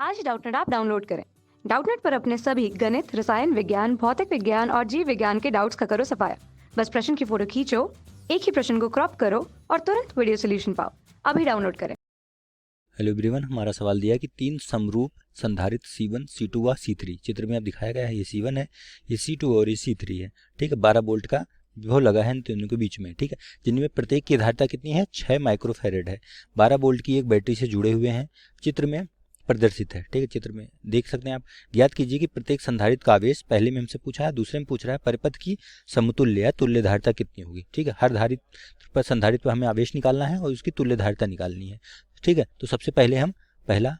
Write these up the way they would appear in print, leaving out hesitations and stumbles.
आज Doubtnut app download करें। Doubtnut पर अपने सभी गणित, रसायन विज्ञान, भौतिक विज्ञान और जीव विज्ञान के डाउट्स का करो सफाया। बस प्रश्न की फोटो खींचो, एक ही प्रश्न को क्रॉप करो और तुरंत वीडियो सोल्यूशन पाओ। अभी डाउनलोड करें। हेलो एवरीवन, हमारा सवाल दिया है कि तीन समरूप संधारित्र C1, C2 व C3 चित्र में अब दिखाया गया है। ये C1 है, ये C2 और ये C3 है। ठीक है, 12 वोल्ट का विभव लगा है इन तीनों के बीच में। ठीक है, जिनमें प्रत्येक की धारिता कितनी है, 6 माइक्रोफैरेड है। 12 वोल्ट की एक बैटरी से जुड़े हुए हैं, चित्र में प्रदर्शित है। ठीक है, चित्र में देख सकते हैं आप। ज्ञात कीजिए कि प्रत्येक संधारित्र का आवेश, पहले में हमसे पूछा है, दूसरे में पूछ रहा है परिपथ की समतुल्य या तुल्य धारिता कितनी होगी। ठीक है, हर धारित्र पर संधारित्र पर हमें आवेश निकालना है और उसकी तुल्य धारिता निकालनी है। ठीक है, तो सबसे पहले हम पहला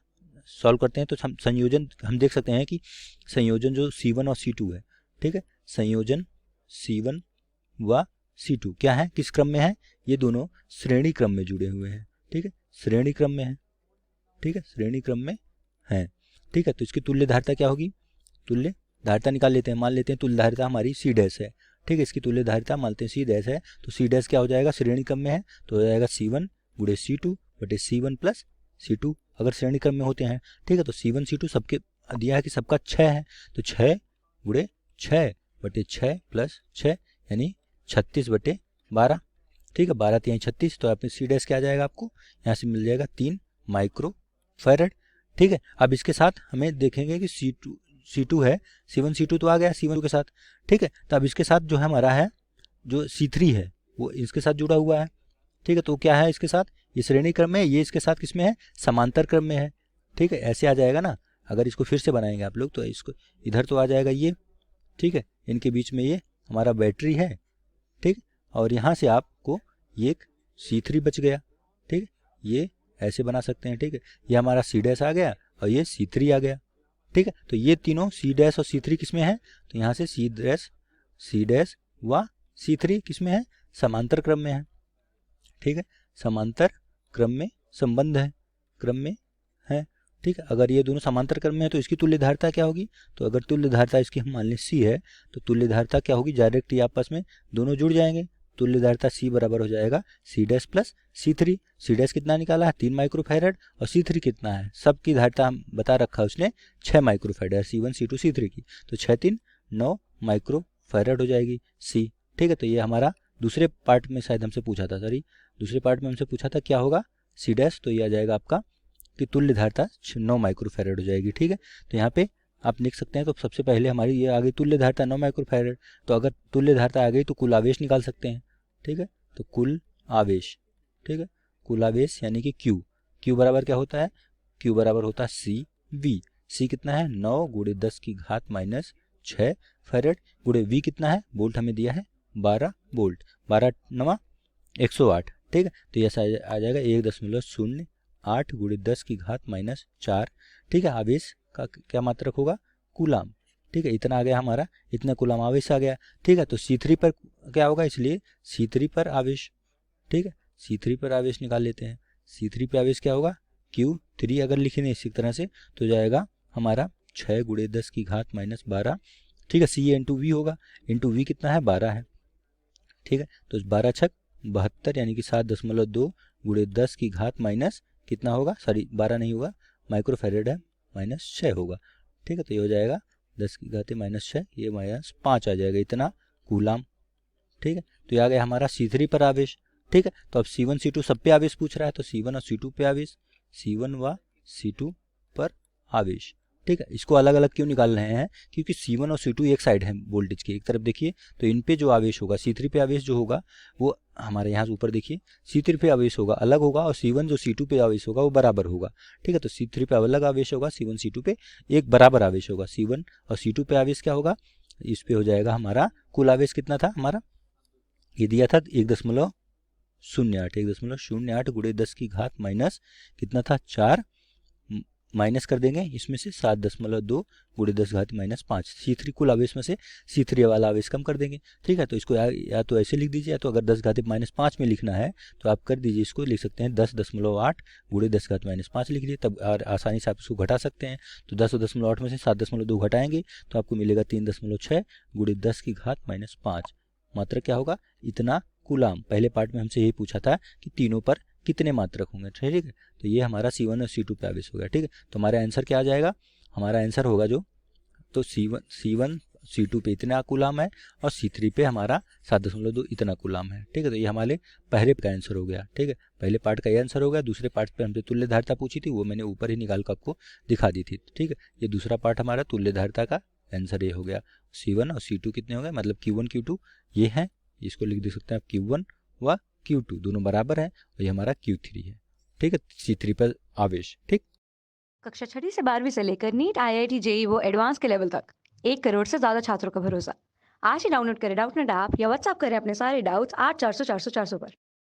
सॉल्व करते हैं। तो संयोजन हम देख सकते हैं कि संयोजन जो C1 और C2 है। ठीक है, संयोजन C1 व C2 क्या है, किस क्रम में है, ये दोनों श्रेणी क्रम में जुड़े हुए हैं। ठीक है, श्रेणी क्रम में है। ठीक है, श्रेणी क्रम में है। ठीक है, तो इसकी तुल्य धारिता क्या होगी, तुल्य धारिता निकाल लेते हैं। मान लेते हैं तुल्य धारिता हमारी C डैश है। ठीक है, इसकी तुल्य धारिता मानते हैं C डैश है, तो C डैश क्या हो जाएगा, श्रेणी क्रम में है तो हो जाएगा C1 गुणे C2 बटे C1 प्लस C2 अगर श्रेणी क्रम में होते हैं। ठीक है, तो C1 C2 सबके दिया है कि सबका 6 है, तो 6 गुणे 6 बटे 6 प्लस 6 यानी 36 बटे 12। ठीक है, 12 3 36, तो अपने C डैश क्या आ जाएगा, आपको यहाँ से मिल जाएगा 3 माइक्रो फैरेड। ठीक है, अब इसके साथ हमें देखेंगे कि C2 है, C1 C2 तो आ गया C1 के साथ। ठीक है, तो अब इसके साथ जो है हमारा है, जो C3 है वो इसके साथ जुड़ा हुआ है। ठीक है, तो क्या है इसके साथ, ये श्रेणी क्रम में है, ये इसके साथ किसमें है, समांतर क्रम में है। ठीक है, ऐसे आ जाएगा ना। अगर इसको फिर से बनाएंगे आप लोग तो इसको इधर तो आ जाएगा ये। ठीक है, इनके बीच में ये हमारा बैटरी है। ठीक, और यहाँ से आपको ये एक C3 बच गया। ठीक है, ये ऐसे बना सकते हैं। ठीक है, ये हमारा C डैश आ गया और ये C3 आ गया। ठीक है, तो ये तीनों C डैश और C3 किसमें है, तो यहाँ से C डैश व C3 किसमें है, समांतर क्रम में है। ठीक है, समांतर क्रम में संबंध है, क्रम में है। ठीक है, अगर ये दोनों समांतर क्रम में है तो इसकी तुल्य धारिता क्या होगी, तो अगर तुल्य धारिता इसकी हम मान लें C है, तो तुल्य धारिता क्या होगी, डायरेक्ट ये आपस में दोनों जुड़ जाएंगे। तुल्य धारिता C बराबर हो जाएगा C dash plus C3। C dash कितना निकाला है, 3 माइक्रोफैरेड, और C3 कितना है, सबकी धारिता हम बता रखा है उसने 6 माइक्रोफैरेड है, C1 C2 C3 की, तो 6 3 9 माइक्रोफैरेड हो जाएगी C। ठीक है, तो ये हमारा दूसरे पार्ट में शायद हमसे पूछा था, सॉरी दूसरे पार्ट में हमसे पूछा था क्या होगा C डैश, तो ये आ जाएगा आपका कि तुल्य धारिता 9 माइक्रोफैरेड हो जाएगी। ठीक है, तो यहाँ पे आप लिख सकते हैं, तो सबसे पहले हमारी ये आ गई तुल्य धारिता 9 माइक्रोफैरेड, तो अगर तुल्य धारिता आ गई तो कुल आवेश निकाल सकते हैं। ठीक है, तो कुल आवेश, ठीक है, कुल आवेश यानी कि Q बराबर क्या होता है, Q बराबर होता है CV। C कितना है, 9 गुणे 10 की घात माइनस 6 फैरेड, गुणे V कितना है, वोल्ट हमें दिया है 12 वोल्ट, 12 9 108। ठीक है, तो ये आ जाएगा 1.08 गुणे 10 की घात माइनस 4। ठीक है, आवेश का क्या मात्रक होगा, कूलाम। ठीक है, इतना आ गया हमारा, इतना कूलाम आवेश आ गया। ठीक है, तो C3 पर क्या होगा, इसलिए C3 पर आवेश। ठीक है, C3 पर आवेश निकाल लेते हैं। C3 पे आवेश क्या होगा, Q3 अगर लिखे इसी तरह से तो जाएगा हमारा 6 गुणे 10 की घात माइनस 12। ठीक है, C इंटू V होगा, इंटू V कितना है, 12 है। ठीक है, तो 12 छक 72 यानी कि 7.2 गुणे 10 की घात माइनस कितना होगा, सॉरी 12 नहीं होगा, माइक्रोफैरेड है, माइनस 6 होगा। ठीक है, तो ये हो जाएगा 10 की घात माइनस 6, ये माइनस 5 आ जाएगा, इतना कूलाम। ठीक है, तो ये आ गया हमारा C3 पर आवेश। ठीक है, तो अब C1 C2 सब पे आवेश पूछ रहा है, तो C1 और C2 पे आवेश, C1 व C2 पर आवेश। ठीक है, इसको अलग अलग क्यों निकाल रहे हैं, क्योंकि C1 और C2 एक साइड है वोल्टेज की, एक तरफ देखिए, तो इन पे जो आवेश होगा, C3 पे आवेश जो होगा वो हमारे यहाँ ऊपर देखिए, C3 पे आवेश होगा अलग होगा, और C1 जो C2 पे आवेश होगा वो बराबर होगा। ठीक है, तो C3 पे अलग आवेश होगा, C1 C2 पे एक बराबर आवेश होगा। C1 और C2 पे आवेश क्या होगा, इस पे हो जाएगा हमारा कुल आवेश कितना था हमारा, ये दिया था 1.08 गुणे 10 की घात माइनस कितना था 4, माइनस कर देंगे इसमें से 7.2 गुणे 10 घात माइनस 5। C3 कुल आवेश में से C3 वाला आवेश कम कर देंगे। ठीक है, तो इसको या तो ऐसे लिख दीजिए, या तो अगर 10 घात माइनस 5 में लिखना है तो आप कर दीजिए, इसको लिख सकते हैं 10.8 गुणे 10 घात माइनस 5 लिख लीजिए, तब और आसानी से आप इसको घटा सकते हैं। तो 10.8 में से 7.2 घटाएंगे तो आपको मिलेगा 3.6 गुणे 10 की घात माइनस 5। मात्रक क्या होगा, इतना कूलाम। पहले पार्ट में हमसे यही पूछा था कि तीनों पर कितने मात्रक होंगे। ठीक है, तो ये हमारा C1 और C2 पे आवेश हो गया। ठीक है, तो हमारा आंसर क्या आ जाएगा, हमारा आंसर होगा जो, तो C1 C2 पे इतना कूलाम है और C3 पे हमारा 7.2 इतना कूलाम है। ठीक है, तो ये हमारे पहले का आंसर हो गया। ठीक है, पहले पार्ट का ये आंसर हो गया। दूसरे पार्ट पे हमसे तुल्य धारिता पूछी थी, वो मैंने ऊपर ही निकाल कर आपको दिखा दी थी। ठीक है, ये दूसरा पार्ट हमारा तुल्य धारिता का आंसर ये हो गया। C1 और C2 कितने हो गए, मतलब Q1 Q2 ये है, इसको लिख दे सकते हैं आप Q1 व Q2 दोनों बराबर है, और ये हमारा Q3 है। ठीक है, C3 पर आवेश। ठीक, कक्षा 6वीं से 12वीं से लेकर नीट, IIT, JEE वो एडवांस के लेवल तक 1 करोड़ से ज्यादा छात्रों का भरोसा। आज ही डाउनलोड करें डाउटनेट ऐप या व्हाट्सएप करें अपने सारे डाउट्स 8400 400 400 पर।